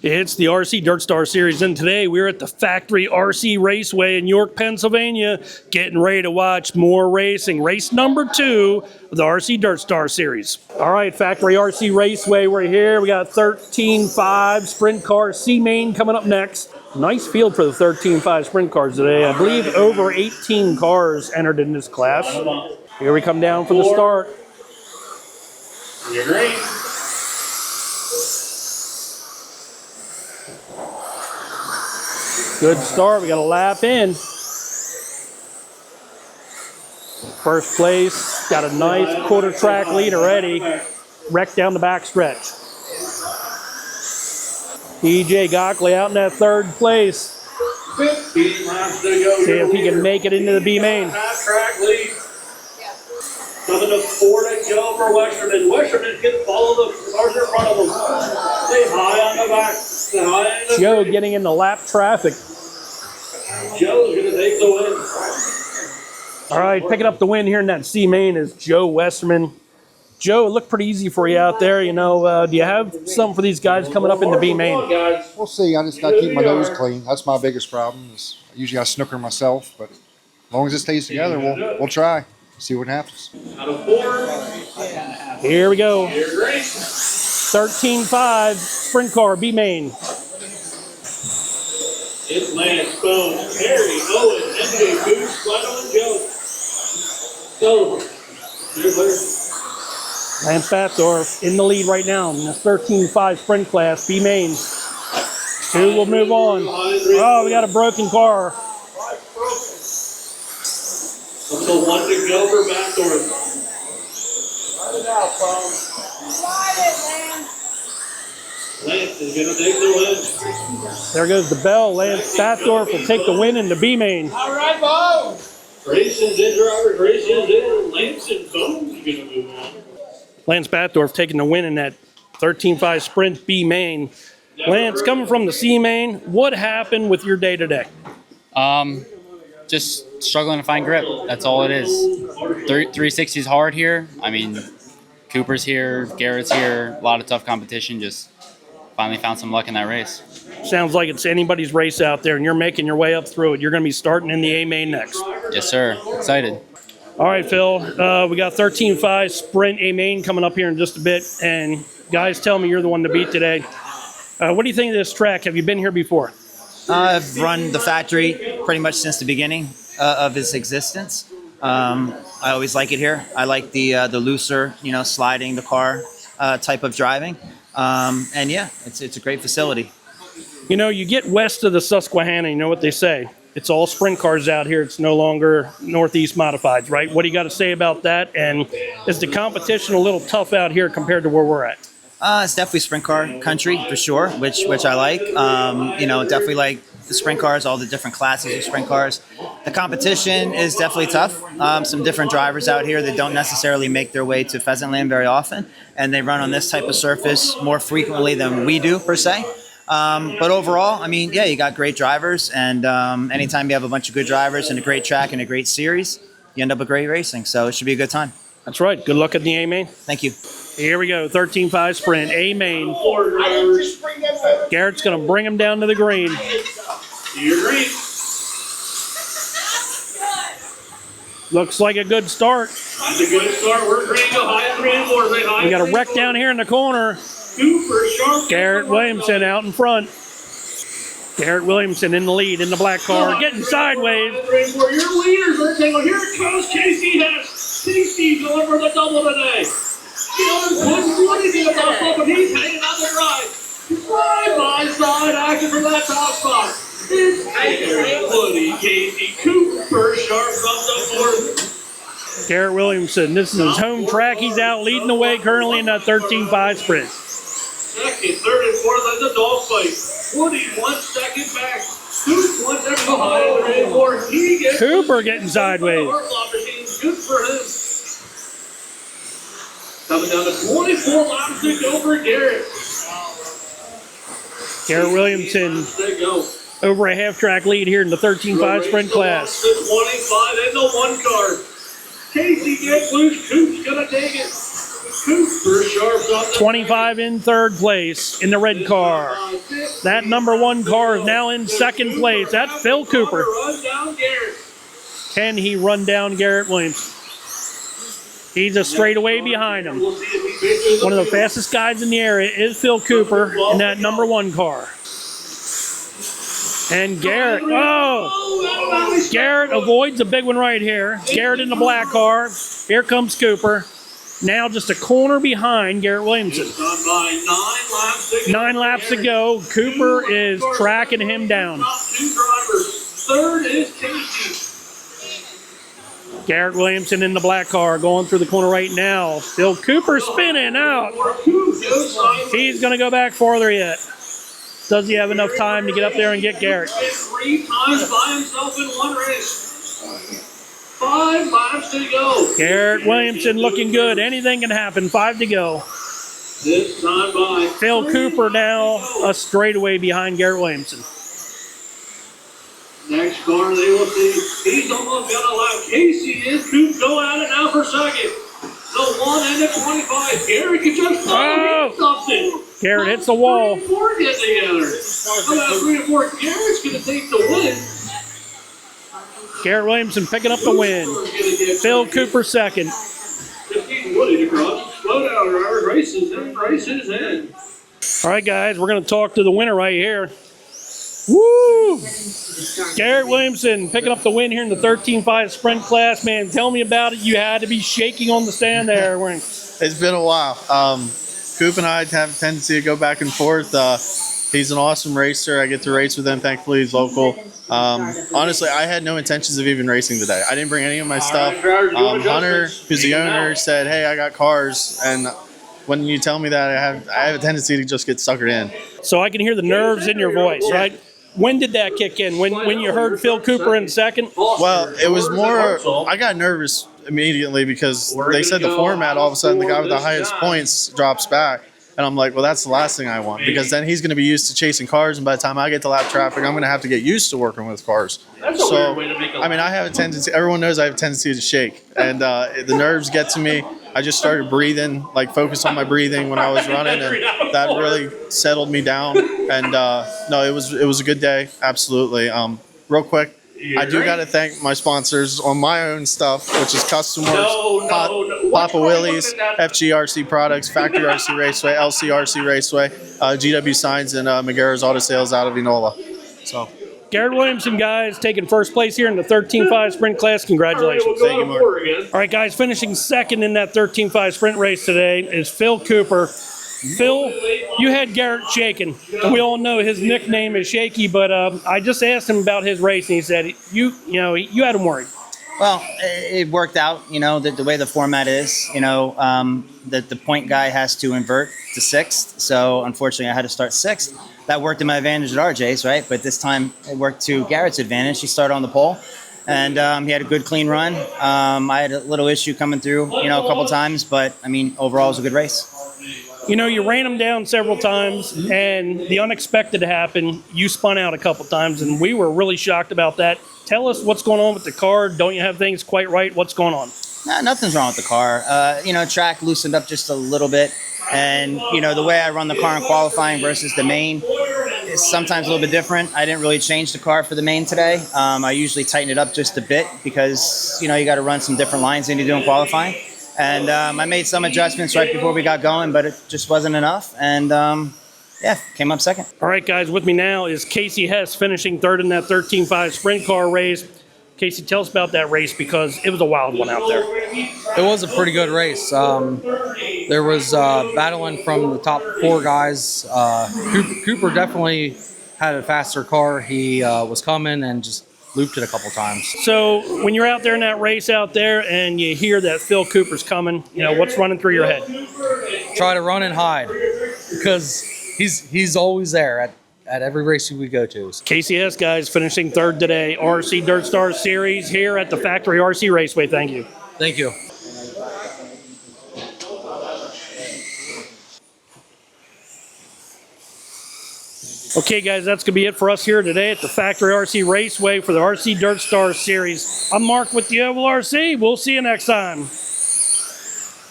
It's the RC Dirt Star Series, and today we're at the Factory RC Raceway in York, Pennsylvania, getting ready to watch more racing. Race number 2 of the RC Dirt Star Series. All right, Factory RC Raceway, we're here. We got 13.5 sprint car C-Main coming up next. Nice field for the 13.5 sprint cars today. I believe over 18 cars entered in this class. Here we come down for the start. You're great. Good start. We got a lap in. First place. Got a nice quarter track lead already. Wrecked down the back stretch. DJ Gockley out in that third place. 15 laps to go. See if he can make it into the B main. Half track lead. Coming to 4 to go for Westerman. Westerman can follow the cars in front of them. Stay high on the back. Stay high on the Joe front. getting into lap traffic. Joe's going to take the win. All right, picking up the win here in that C main is Joe Westerman. Joe, it looked pretty easy for you out there. You know, do you have something for these guys coming up in the B main? We'll see. I just got to keep my nose clean. That's my biggest problem. Usually I snooker myself, but as long as it stays together, we'll try. See what happens. Out of 4. Here we go. You're great. 13.5 sprint car B main. It's Lance, Bone, Harry, Owen, MJ, Goose, Lionel, and Joe. So, you're clear. Lance Bathdorf in the lead right now in the 13.5 sprint class, B main. 2 will move on. Oh, we got a broken car. Up to 1 to go for Backdoor. Lance is going to take the win. There goes the bell. Lance Bathdorf will take the win in the B main. All right, Bo. Grayson's in, drivers. Grayson's in. Lance and Bone's going to move on. Lance Bathdorf taking the win in that 13.5 sprint B main. Lance, coming from the C main, what happened with your day today? Just struggling to find grip. That's all it is. 360 is hard here. I mean, Cooper's here, Garrett's here. A lot of tough competition. Just finally found some luck in that race. Sounds like it's anybody's race out there, and you're making your way up through it. You're going to be starting in the A main next. Yes, sir. Excited. All right, Phil. We got 13.5 sprint A main coming up here in just a bit. And guys, tell me you're the one to beat today. What do you think of this track? Have you been here before? I've run the factory pretty much since the beginning of its existence. I always like it here. I like the looser, sliding the car type of driving. And yeah, it's a great facility. You know, you get west of the Susquehanna, you know what they say. It's all sprint cars out here. It's no longer Northeast modifieds, right? What do you got to say about that? And is the competition a little tough out here compared to where we're at? It's definitely sprint car country for sure, which I like. Definitely like the sprint cars, all the different classes of sprint cars. The competition is definitely tough. Some different drivers out here that don't necessarily make their way to Pheasant Land very often, and they run on this type of surface more frequently than we do per se. But overall, I mean, yeah, you got great drivers, and anytime you have a bunch of good drivers and a great track and a great series, you end up with great racing. So it should be a good time. That's right. Good luck at the A main. Thank you. Here we go. 13.5 sprint A main. Garrett's going to bring him down to the green. You're great. Looks like a good start. That's a good start. We're going to go high and 3 and 4. Stay high. We got a wreck down here in the corner. Cooper, Sharp. Garrett Williamson out in front. Garrett Williamson in the lead in the black car, getting sideways. Your leaders are taking. Here it comes. Casey has. Casey going for the double today. He doesn't do anything about that, but he's hanging on the right. Side by side action for that top spot. It's Aaron Woody, Casey, Cooper, Sharp from the fourth. Garrett Williamson, this is his home track. He's out leading the way currently in that 13.5 sprint. Second, third, and fourth at the dog fight. Woody 1 second back. Cooper 1 second behind. 3 and 4. He gets Cooper getting sideways. Good for him. Coming down to 24 laps to go for Garrett. Garrett Williamson over a half-track lead here in the 13.5 sprint class. The 25 and the 1 car. Casey gets loose. Coop's going to take it. Cooper sharps up the 25 in third place in the red car. That number 1 car is now in second place. That's Phil Cooper. Run down Garrett. Can he run down Garrett Williams? He's a straightaway behind him. We'll see if he pitches One of the fastest guys in the area is Phil Cooper in that number 1 car. And Garrett, Garrett avoids a big one right here. Garrett in the black car. Here comes Cooper. Now just a corner behind Garrett Williamson. Done by 9 laps to go. Cooper is tracking him down. Top 2 drivers. Third is Casey. Garrett Williamson in the black car going through the corner right now. Phil Cooper spinning out. He's going to go back farther yet. Does he have enough time to get up there and get Garrett? 3 times by himself in one race. 5 laps to go. Garrett Williamson looking good. Anything can happen. 5 to go. This time by Phil Cooper now a straightaway behind Garrett Williamson. Next car they will see. He's almost got a lap. Casey is Coop going at it now for second. The 1 and the 25. Garrett can just something. Garrett hits the wall. 3 and 4 get together. How about 3 and 4? Garrett's going to take the win. Garrett Williamson picking up the win. Phil Cooper second. 15 Woody to cross. Slow down, driver. Races in. Races in. All right, guys, we're going to talk to the winner right here. Woo! Garrett Williamson picking up the win here in the 13.5 sprint class. Man, tell me about it. You had to be shaking on the stand there. It's been a while. Coop and I have a tendency to go back and forth. He's an awesome racer. I get to race with him. Thankfully, he's local. Honestly, I had no intentions of even racing today. I didn't bring any of my stuff. Hunter, who's the owner, said, "Hey, I got cars," and when you tell me that, I have a tendency to just get suckered in. So I can hear the nerves in your voice, right? When did that kick in? When you heard Phil Cooper in second? Well, it was more, I got nervous immediately because they said the format, all of a sudden the guy with the highest points drops back. And I'm like, well, that's the last thing I want, because then he's going to be used to chasing cars, and by the time I get to lap traffic, I'm going to have to get used to working with cars. So, I mean, I have a tendency, everyone knows I have a tendency to shake, and the nerves get to me. I just started breathing, like focus on my breathing when I was running, and that really settled me down. And no, it was a good day, absolutely. Real quick, I do got to thank my sponsors on my own stuff, which is Custom Works, Papa Willie's, FGRC Products, Factory RC Raceway, LCRC Raceway, GW Signs, and Maguire's Auto Sales out of Enola. So, Garrett Williamson, guys, taking first place here in the 13.5 sprint class. Congratulations. Thank you, Mark. All right, guys, finishing second in that 13.5 sprint race today is Phil Cooper. Phil, you had Garrett shaking. We all know his nickname is Shaky, but I just asked him about his race, and he said you had him worried. Well, it worked out, the way the format is, that the point guy has to invert to sixth. So unfortunately I had to start sixth. That worked in my advantage at RJ's, right? But this time it worked to Garrett's advantage. He started on the pole, and he had a good clean run. I had a little issue coming through, a couple times, but I mean, overall it was a good race. You ran him down several times, and the unexpected happened. You spun out a couple times, and we were really shocked about that. Tell us what's going on with the car. Don't you have things quite right? What's going on? Nah, nothing's wrong with the car. Track loosened up just a little bit. And, the way I run the car in qualifying versus the main is sometimes a little bit different. I didn't really change the car for the main today. I usually tighten it up just a bit because, you got to run some different lines than you do in qualifying. And I made some adjustments right before we got going, but it just wasn't enough. And, came up second. All right, guys, with me now is Casey Hess finishing third in that 13.5 sprint car race. Casey, tell us about that race because it was a wild one out there. It was a pretty good race. There was battling from the top 4 guys. Cooper definitely had a faster car. He was coming and just looped it a couple times. So when you're out there in that race out there and you hear that Phil Cooper's coming, what's running through your head? Try to run and hide because he's always there at every race we go to. Casey Hess, guys, finishing third today. RC Dirt Star Series here at the Factory RC Raceway. Thank you. Thank you. Okay, guys, that's going to be it for us here today at the Factory RC Raceway for the RC Dirt Star Series. I'm Mark with the Ovalrcteam. We'll see you next time.